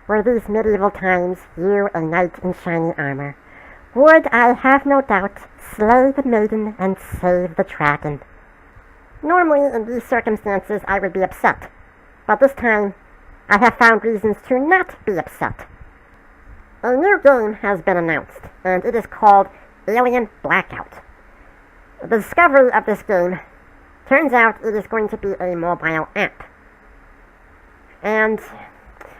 were these medieval times, you a knight in shiny armor, would, I have no doubt, slay the maiden and save the dragon. Normally, in these circumstances, I would be upset, but this time, I have found reasons to not be upset. A new game has been announced, and it is called Alien Blackout. The discovery of this game turns out it is going to be a mobile app. And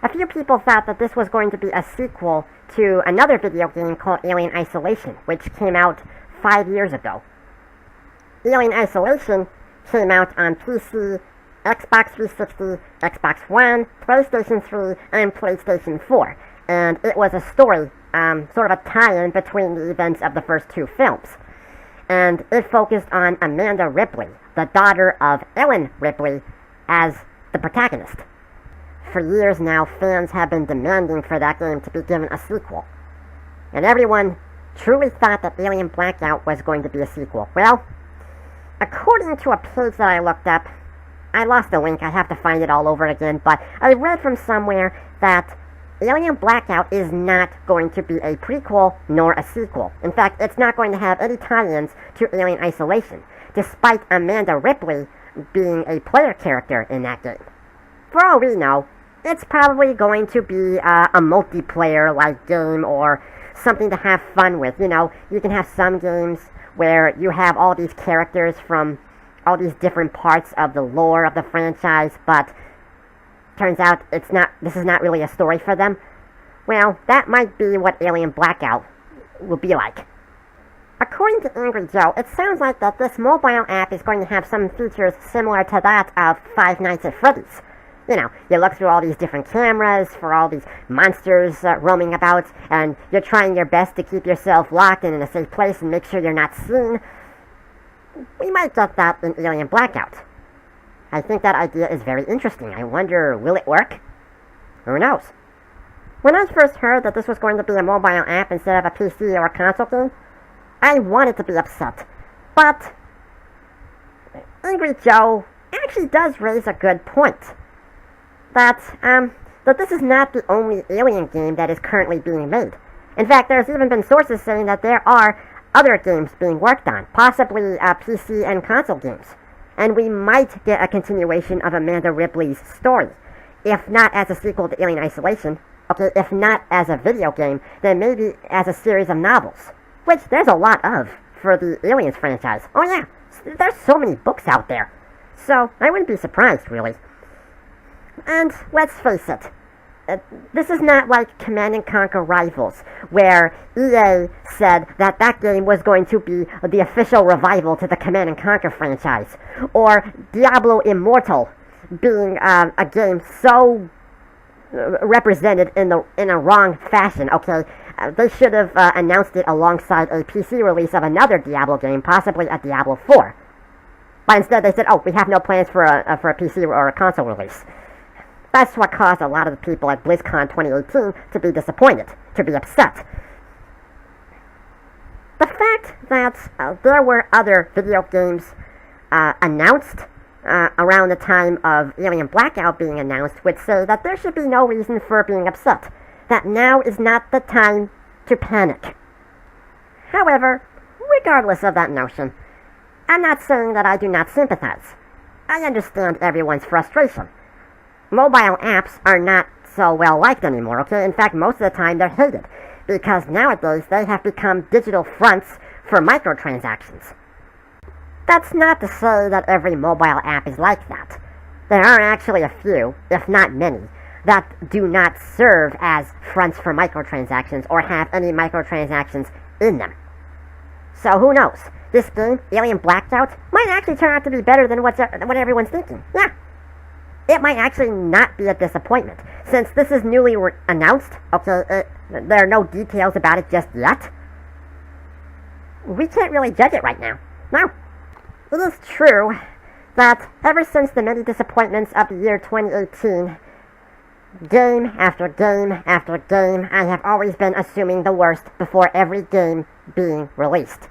a few people thought that this was going to be a sequel to another video game called Alien Isolation, which came out 5 years ago. Alien Isolation came out on PC, Xbox 360, Xbox One, PlayStation 3, and PlayStation 4. And it was a story, sort of a tie-in between the events of the first two films. And it focused on Amanda Ripley, the daughter of Ellen Ripley, as the protagonist. For years now, fans have been demanding for that game to be given a sequel. And everyone truly thought that Alien Blackout was going to be a sequel. Well, according to a page that I looked up, I lost the link, I have to find it all over again, but I read from somewhere that Alien Blackout is not going to be a prequel nor a sequel. In fact, it's not going to have any tie-ins to Alien Isolation, despite Amanda Ripley being a player character in that game. For all we know, it's probably going to be a multiplayer-like game or something to have fun with. You know, you can have some games where you have all these characters from all these different parts of the lore of the franchise, but turns out this is not really a story for them. Well, that might be what Alien Blackout will be like. According to Angry Joe, it sounds like that this mobile app is going to have some features similar to that of Five Nights at Freddy's. You know, you look through all these different cameras for all these monsters roaming about, and you're trying your best to keep yourself locked and in a safe place and make sure you're not seen. We might get that in Alien Blackout. I think that idea is very interesting. I wonder, will it work? Who knows? When I first heard that this was going to be a mobile app instead of a PC or a console game, I wanted to be upset. But Angry Joe actually does raise a good point. That this is not the only Alien game that is currently being made. In fact, there's even been sources saying that there are other games being worked on, possibly PC and console games. And we might get a continuation of Amanda Ripley's story. If not as a sequel to Alien Isolation, okay, if not as a video game, then maybe as a series of novels. Which there's a lot of for the Aliens franchise. Oh yeah, there's so many books out there. So, I wouldn't be surprised, really. And let's face it, this is not like Command & Conquer Rivals, where EA said that that game was going to be the official revival to the Command & Conquer franchise, or Diablo Immortal being a game so represented in a wrong fashion. Okay, they should have announced it alongside a PC release of another Diablo game, possibly a Diablo 4. But instead they said, oh, we have no plans for a PC or a console release. That's what caused a lot of the people at BlizzCon 2018 to be disappointed, to be upset. The fact that there were other video games announced around the time of Alien Blackout being announced would say that there should be no reason for being upset, that now is not the time to panic. However, regardless of that notion, I'm not saying that I do not sympathize. I understand everyone's frustration. Mobile apps are not so well liked anymore, okay? In fact, most of the time they're hated, because nowadays they have become digital fronts for microtransactions. That's not to say that every mobile app is like that. There are actually a few, if not many, that do not serve as fronts for microtransactions or have any microtransactions in them. So who knows? This game, Alien Blackout, might actually turn out to be better than what everyone's thinking. Yeah. It might actually not be a disappointment. Since this is newly announced, okay, there are no details about it just yet, we can't really judge it right now. No. It is true that ever since the many disappointments of the year 2018, game after game after game, I have always been assuming the worst before every game being released.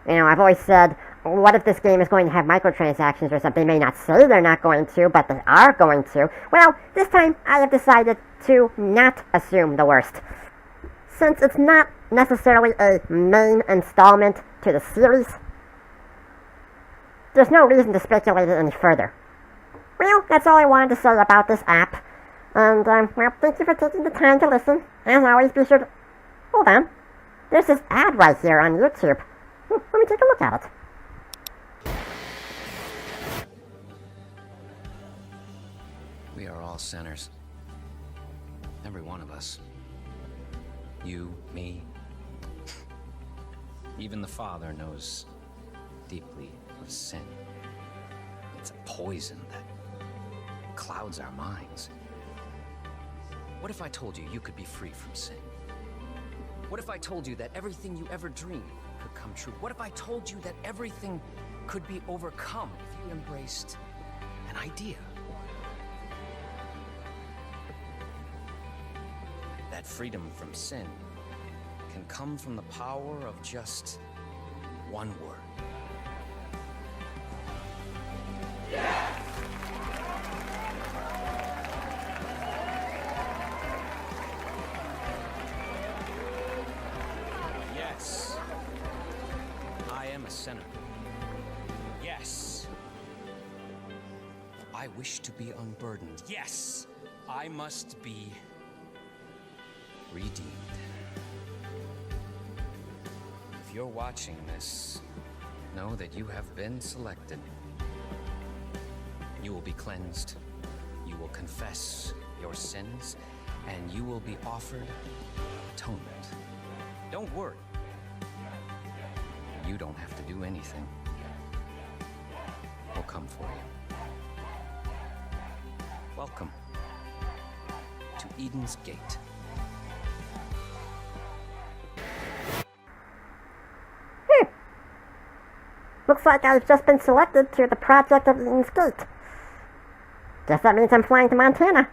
You know, I've always said, what if this game is going to have microtransactions or something? They may not say they're not going to, but they are going to. Well, this time I have decided to not assume the worst. Since it's not necessarily a main installment to the series, there's no reason to speculate it any further. Well, that's all I wanted to say about this app. And, well, thank you for taking the time to listen. As always, be sure to... Hold on. There's this ad right here on YouTube. Let me take a look at it. We are all sinners. Every one of us. You, me. Even the Father knows deeply of sin. It's a poison that clouds our minds. What if I told you you could be free from sin? What if I told you that everything you ever dreamed could come true? What if I told you that everything could be overcome if you embraced an idea? That freedom from sin can come from the power of just one word. Yes, I am a sinner. Yes, I wish to be unburdened. Yes, I must be redeemed. If you're watching this, know that you have been selected. You will be cleansed, you will confess your sins, and you will be offered atonement. Don't worry. You don't have to do anything. We'll come for you. Welcome to Eden's Gate. Looks like I've just been selected to the project of Eden's Gate. Guess that means I'm flying to Montana.